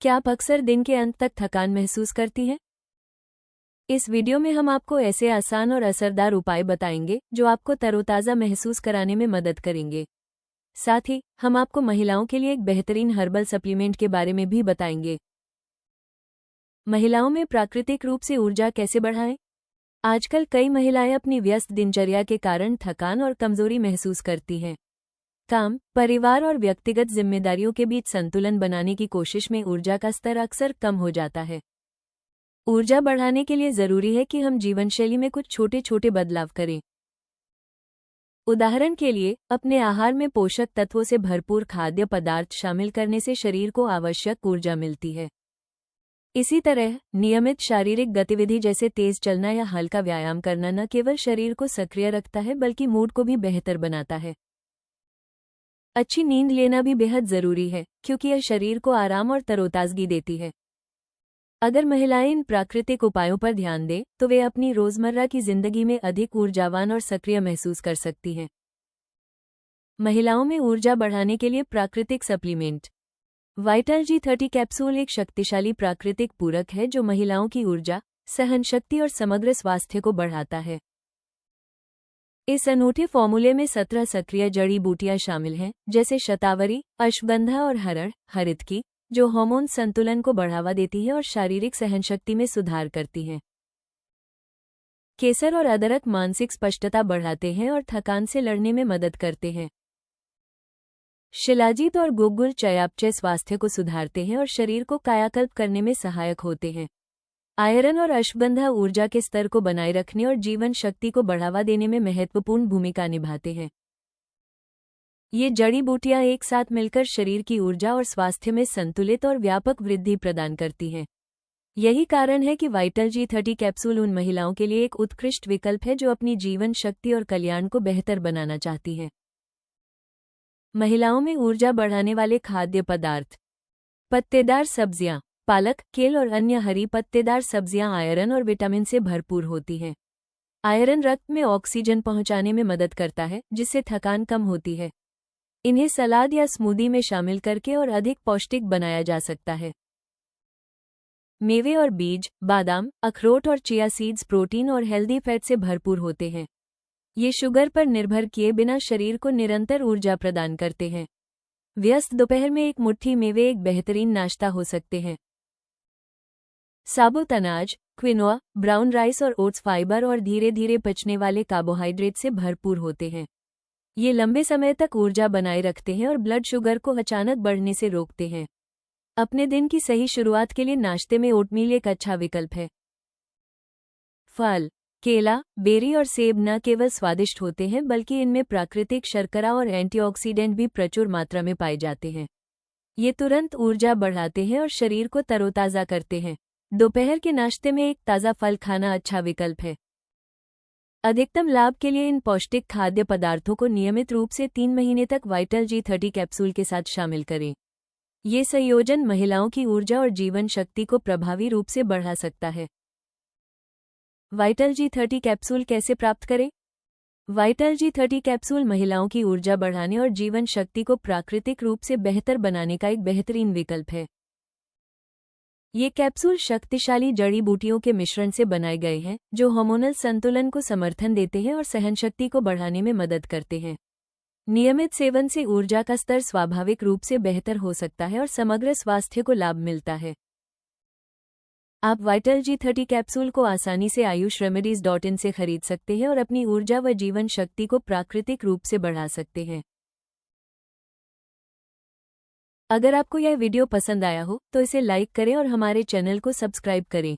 क्या आप अक्सर दिन के अंत तक थकान महसूस करती हैं? इस वीडियो में हम आपको ऐसे आसान और असरदार उपाय बताएंगे जो आपको तरोताज़ा महसूस कराने में मदद करेंगे। साथ ही हम आपको महिलाओं के लिए एक बेहतरीन हर्बल सप्लीमेंट के बारे में भी बताएंगे। महिलाओं में प्राकृतिक रूप से ऊर्जा कैसे बढ़ाएं? आजकल कई महिलाएं अपनी व्यस्त दिनचर्या के कारण थकान और कमजोरी महसूस करती हैं। काम, परिवार और व्यक्तिगत जिम्मेदारियों के बीच संतुलन बनाने की कोशिश में ऊर्जा का स्तर अक्सर कम हो जाता है। ऊर्जा बढ़ाने के लिए जरूरी है कि हम जीवनशैली में कुछ छोटे छोटे बदलाव करें। उदाहरण के लिए, अपने आहार में पोषक तत्वों से भरपूर खाद्य पदार्थ शामिल करने से शरीर को आवश्यक ऊर्जा मिलती है। इसी तरह, नियमित शारीरिक गतिविधि जैसे तेज चलना या हल्का व्यायाम करना न केवल शरीर को सक्रिय रखता है बल्कि मूड को भी बेहतर बनाता है। अच्छी नींद लेना भी बेहद जरूरी है, क्योंकि यह शरीर को आराम और तरोताजगी देती है। अगर महिलाएं इन प्राकृतिक उपायों पर ध्यान दें, तो वे अपनी रोजमर्रा की जिंदगी में अधिक ऊर्जावान और सक्रिय महसूस कर सकती हैं। महिलाओं में ऊर्जा बढ़ाने के लिए प्राकृतिक सप्लीमेंट। वाइटल G30 कैप्सूल एक शक्तिशाली प्राकृतिक पूरक है जो महिलाओं की ऊर्जा, सहनशक्ति और समग्र स्वास्थ्य को बढ़ाता है। इस अनूठे फॉर्मूले में 17 सक्रिय जड़ी बूटियां शामिल हैं, जैसे शतावरी, अश्वगंधा और हरितकी, जो हार्मोन संतुलन को बढ़ावा देती है और शारीरिक सहनशक्ति में सुधार करती हैं। केसर और अदरक मानसिक स्पष्टता बढ़ाते हैं और थकान से लड़ने में मदद करते हैं। शिलाजीत और गुग्गुल चयापचय स्वास्थ्य को सुधारते हैं और शरीर को कायाकल्प करने में सहायक होते हैं। आयरन और अश्वगंधा ऊर्जा के स्तर को बनाए रखने और जीवन शक्ति को बढ़ावा देने में महत्वपूर्ण भूमिका निभाते हैं। ये जड़ी बूटियां एक साथ मिलकर शरीर की ऊर्जा और स्वास्थ्य में संतुलित और व्यापक वृद्धि प्रदान करती हैं। यही कारण है कि वाइटल G30 कैप्सूल उन महिलाओं के लिए एक उत्कृष्ट विकल्प है जो अपनी जीवन शक्ति और कल्याण को बेहतर बनाना चाहती हैं। महिलाओं में ऊर्जा बढ़ाने वाले खाद्य पदार्थ। पत्तेदार सब्जियां। पालक, केल और अन्य हरी पत्तेदार सब्जियां आयरन और विटामिन से भरपूर होती हैं। आयरन रक्त में ऑक्सीजन पहुंचाने में मदद करता है, जिससे थकान कम होती है। इन्हें सलाद या स्मूदी में शामिल करके और अधिक पौष्टिक बनाया जा सकता है। मेवे और बीज, बादाम, अखरोट और चिया सीड्स प्रोटीन और हेल्दी फैट से भरपूर होते हैं। ये शुगर पर निर्भर किए बिना शरीर को निरंतर ऊर्जा प्रदान करते हैं। व्यस्त दोपहर में एक मुट्ठी मेवे एक बेहतरीन नाश्ता हो सकते हैं। साबुत अनाज, क्विनोआ, ब्राउन राइस और ओट्स फाइबर और धीरे धीरे पचने वाले कार्बोहाइड्रेट से भरपूर होते हैं। ये लंबे समय तक ऊर्जा बनाए रखते हैं और ब्लड शुगर को अचानक बढ़ने से रोकते हैं। अपने दिन की सही शुरुआत के लिए नाश्ते में ओटमील एक अच्छा विकल्प है। फल। केला, बेरी और सेब न केवल स्वादिष्ट होते हैं बल्कि इनमें प्राकृतिक शर्करा और एंटीऑक्सीडेंट भी प्रचुर मात्रा में पाए जाते हैं। ये तुरंत ऊर्जा बढ़ाते हैं और शरीर को तरोताज़ा करते हैं। दोपहर के नाश्ते में एक ताज़ा फल खाना अच्छा विकल्प है। अधिकतम लाभ के लिए इन पौष्टिक खाद्य पदार्थों को नियमित रूप से 3 महीने तक वाइटल G30 कैप्सूल के साथ शामिल करें। ये संयोजन महिलाओं की ऊर्जा और जीवन शक्ति को प्रभावी रूप से बढ़ा सकता है। वाइटल G30 कैप्सूल कैसे प्राप्त करें? वाइटल G30 कैप्सूल महिलाओं की ऊर्जा बढ़ाने और जीवन शक्ति को प्राकृतिक रूप से बेहतर बनाने का एक बेहतरीन विकल्प है। ये कैप्सूल शक्तिशाली जड़ी बूटियों के मिश्रण से बनाए गए हैं, जो हार्मोनल संतुलन को समर्थन देते हैं और सहनशक्ति को बढ़ाने में मदद करते हैं। नियमित सेवन से ऊर्जा का स्तर स्वाभाविक रूप से बेहतर हो सकता है और समग्र स्वास्थ्य को लाभ मिलता है। आप वाइटल G30 कैप्सूल को आसानी से ayushremedies.in से खरीद सकते हैं और अपनी ऊर्जा व जीवन शक्ति को प्राकृतिक रूप से बढ़ा सकते हैं। अगर आपको यह वीडियो पसंद आया हो तो इसे लाइक करें और हमारे चैनल को सब्सक्राइब करें।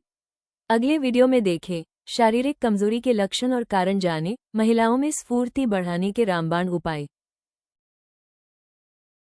अगले वीडियो में देखें, शारीरिक कमजोरी के लक्षण और कारण जानें, महिलाओं में स्फूर्ति बढ़ाने के रामबाण उपाय।